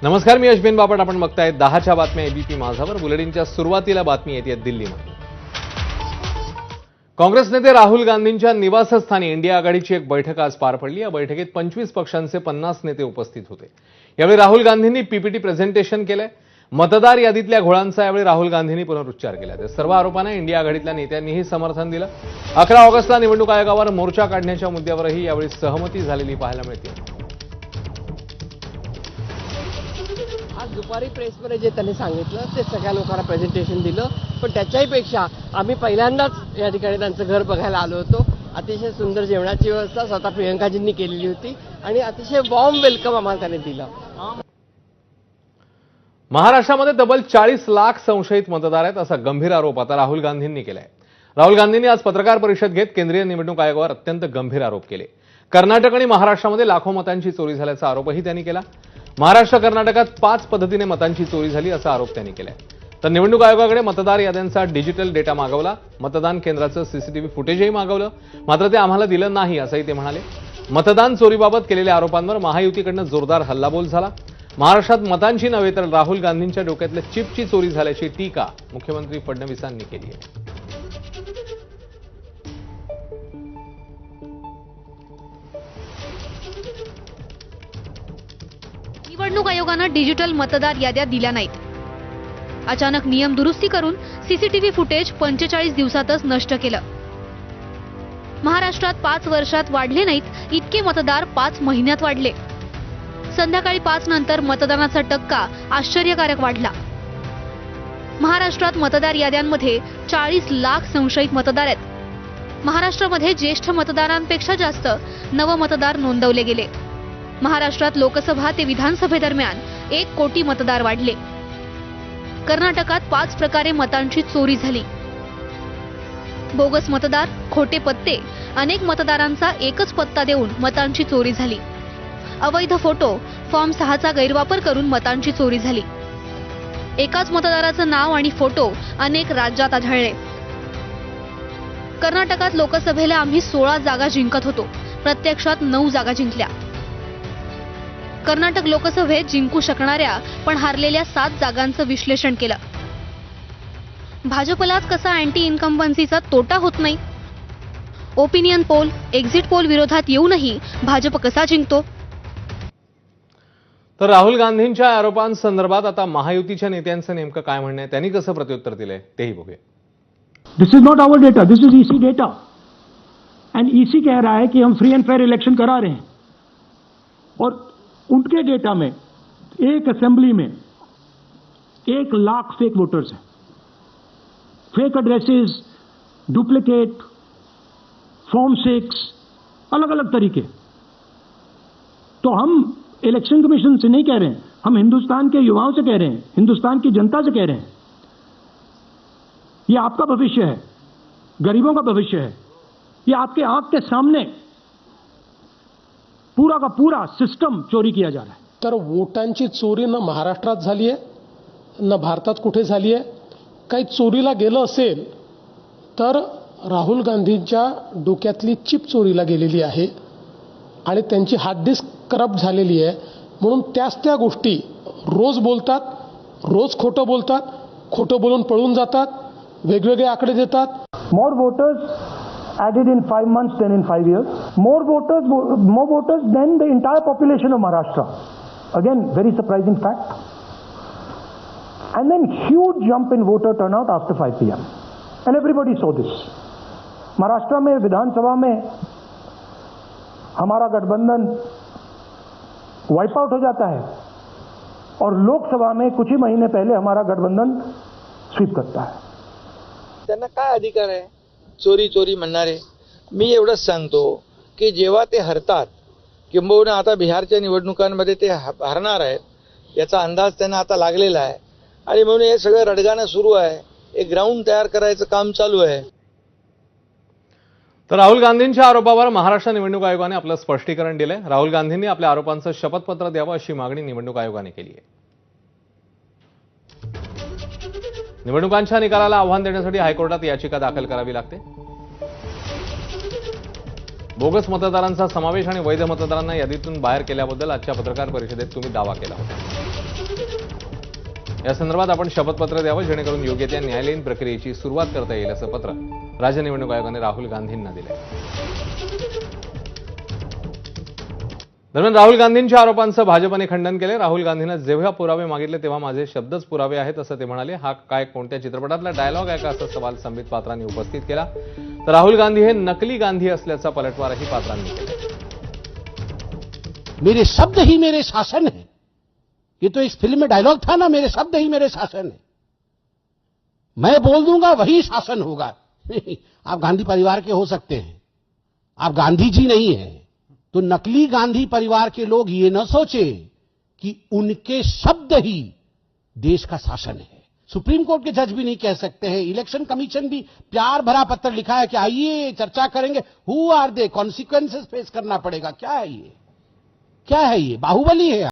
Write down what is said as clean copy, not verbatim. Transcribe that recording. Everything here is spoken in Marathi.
नमस्कार, मी अश्विन बापट. आपण बघताय 10च्या बातम्या एबीपी माझावर. बुलेटिनच्या सुरुवातीला बातमी येते दिल्लीमध्ये. काँग्रेस नेते राहुल गांधींच्या निवासस्थानी इंडिया आघाडीची एक बैठक आज पार पडली. या बैठकीत 25 पक्षांचे 50 नेते उपस्थित होते. यावेळी राहुल गांधींनी पीपीटी प्रेझेंटेशन केलंय. मतदार यादीतल्या घोळांचा यावेळी राहुल गांधींनी पुनरुच्चार केला. त्या सर्व आरोपांना इंडिया आघाडीतल्या नेत्यांनीही समर्थन दिलं. 11 ऑगस्टला निवडणूक आयोगावर मोर्चा काढण्याच्या मुद्द्यावरही यावेळी सहमती झालेली पाहायला मिळते. आज दुपारी प्रेसमध्ये जे त्यांनी सांगितलं ते सगळ्या लोकांना प्रेझेंटेशन दिलं, पण त्याच्याही पेक्षा आम्ही पहिल्यांदाच या ठिकाणी त्यांचं घर बघायला आलो होतो. अतिशय सुंदर जेवणाची व्यवस्था स्वतः प्रियंकाजींनी केलेली होती आणि अतिशय वॉर्म वेलकम आम्हाला त्यांनी दिलं. महाराष्ट्रामध्ये तब्बल 40 लाख संशयित मतदार आहेत असा गंभीर आरोप आता राहुल गांधींनी केलाय. राहुल गांधींनी आज पत्रकार परिषद घेत केंद्रीय निवडणूक आयोगावर अत्यंत गंभीर आरोप केले. कर्नाटक आणि महाराष्ट्रामध्ये लाखो मतांची चोरी झाल्याचा आरोपही त्यांनी केला. महाराष्ट्र कर्नाटकात 5 पद्धतीने मतांची चोरी झाली असा आरोप त्यांनी केलाय. तर निवडणूक आयोगाकडे मतदार याद्यांचा डिजिटल डेटा मागवला, मतदान केंद्राचं सीसीटीव्ही फुटेजही मागवलं, मात्र ते आम्हाला दिलं नाही असंही ते म्हणाले. मतदान चोरीबाबत केलेल्या आरोपांवर महायुतीकडनं जोरदार हल्लाबोल झाला. महाराष्ट्रात मतांची नव्हे तर राहुल गांधींच्या डोक्यातल्या चिपची चोरी झाल्याची टीका मुख्यमंत्री फडणवीसांनी केली आहे. निवडणूक आयोगानं डिजिटल मतदार याद्या दिल्या नाहीत. अचानक नियम दुरुस्ती करून सीसीटीव्ही फुटेज 45 दिवसातच नष्ट केलं. महाराष्ट्रात 5 वर्षात वाढले नाहीत इतके मतदार 5 महिन्यात वाढले. संध्याकाळी 5 नंतर मतदानाचा टक्का आश्चर्यकारक वाढला. महाराष्ट्रात मतदार याद्यांमध्ये 40 लाख संशयित मतदार आहेत. महाराष्ट्रामध्ये ज्येष्ठ मतदारांपेक्षा जास्त नवमतदार नोंदवले गेले. महाराष्ट्रात लोकसभा ते विधानसभेदरम्यान 1 कोटी मतदार वाढले. कर्नाटकात 5 प्रकारे मतांची चोरी झाली. बोगस मतदार, खोटे पत्ते, अनेक मतदारांचा एकच पत्ता देऊन मतांची चोरी झाली. अवैध फोटो, फॉर्म 6चा गैरवापर करून मतांची चोरी झाली. एकाच मतदाराचं नाव आणि फोटो अनेक राज्यात आढळले. कर्नाटकात लोकसभेला आम्ही 16 जागा जिंकत होतो, प्रत्यक्षात 9 जागा जिंकल्या. कर्नाटक लोकसभेत जिंकू शकणाऱ्या पण हारलेल्या 7 जागांचं विश्लेषण केलं. भाजपलाच कसा अँटी इन्कम्बन्सीचा तोटा होत नाही? ओपिनियन पोल, एक्झिट पोल विरोधात येऊनही भाजप कसा जिंकतो? तर राहुल गांधींच्या आरोपांसंदर्भात आता महायुतीच्या नेत्यांचं नेमकं काय म्हणणं आहे, त्यांनी कसं प्रत्युत्तर दिलंय तेही बघूया. This is not our data, this is EC data. And EC कह रहा है कि हम फ्री एंड फेयर इलेक्शन करा रहे हैं और उनके डेटा में एक असेंबली में 1 लाख फेक वोटर्स हैं. फेक एड्रेसेस, डुप्लीकेट, फॉर्म 6, अलग अलग तरीके. तो हम इलेक्शन कमीशन से नहीं कह रहे हैं, हम हिंदुस्तान के युवाओं से कह रहे हैं, हिंदुस्तान की जनता से कह रहे हैं. ये आपका भविष्य है, गरीबों का भविष्य है. ये आपके आंख के सामने पूरा का पूरा सिस्टम चोरी किया जा रहा है. तर वोटांची चोरी न महाराष्ट्रात झाली आहे न भारतात कुठे झाली आहे. काही चोरीला गेलं असेल तर राहुल गांधींच्या डोक्यातली चिप चोरीला गेलेली आहे आणि त्यांची हार्ड डिस्क करप्ट झालेली आहे. म्हणून त्या गोष्टी रोज बोलतात, रोज खोटं बोलतात, खोटं बोलून पळून जातात, वेगवेगळे आकडे देतात. More voters added in 5 months than in 5 years. More voters than the entire population of Maharashtra. Again, very surprising fact. And then huge jump in voter turnout after 5 p.m. And everybody saw this. Maharashtra में विधानसभा में हमारा गठबंधन वाइप आउट हो जाता है और लोकसभा में कुछ ही महीने पहले हमारा गठबंधन स्वीप करता है. त्यांना काय अधिकार आहे चोरी चोरी म्हणणारे? मी एवढंच सांगतो की जेव्हा ते हरतात, किंबहुना आता बिहारच्या निवडणुकांमध्ये ते हरणार आहेत याचा अंदाज त्यांना आता लागलेला आहे आणि म्हणून हे सगळं रडगाणं सुरू आहे. एक ग्राउंड तयार करायचं काम चालू आहे. तर राहुल गांधींच्या आरोपावर महाराष्ट्र निवडणूक आयोगाने आपलं स्पष्टीकरण दिलंय. राहुल गांधींनी आपल्या आरोपांचं शपथपत्र द्यावं अशी मागणी निवडणूक आयोगाने केली आहे. निवडणुकांच्या निकालाला आव्हान देण्यासाठी हायकोर्टात याचिका दाखल करावी लागते. बोगस मतदारांचा समावेश आणि वैध मतदारांना यादीतून बाहेर केल्याबद्दल आजच्या पत्रकार परिषदेत तुम्ही दावा केला होता. या संदर्भात आपण शपथपत्र द्यावं जेणेकरून योग्य त्या न्यायालयीन प्रक्रियेची सुरुवात करता येईल असं पत्र राज्य निवडणूक आयोगाने राहुल गांधींना दिलंय. दरम्यान राहुल गांधींच्या आरोपांचं भाजपने खंडन केले. राहुल गांधींना जेव्हा पुरावे मागितले तेव्हा माझे शब्दच पुरावे आहेत असं ते म्हणाले. हा काय कोणत्या चित्रपटातला डायलॉग आहे का असा सवाल संबित पात्रांनी उपस्थित केला. तर राहुल गांधी हे नकली गांधी असल्याचा पलटवारही पात्रांनी केला. मेरे शब्द ही मेरे शासन है. ये तो इस फिल्म में डायलॉग था ना, मेरे शब्द ही मेरे शासन है. मैं बोल दूंगा वही शासन होगा. आप गांधी परिवार के हो सकते हैं, आप गांधी जी नहीं हैं. तो नकली गांधी परिवार के लोग ये न सोचे कि उनके शब्द ही देश का शासन है. सुप्रीम कोर्ट के जज भी नहीं कह सकते हैं. इलेक्शन कमीशन भी प्यार भरा पत्र लिखा है कि आइए चर्चा करेंगे. हु आर दे, कॉन्सिक्वेंसेस फेस करना पड़ेगा. क्या है ये, क्या है ये? बाहुबली है.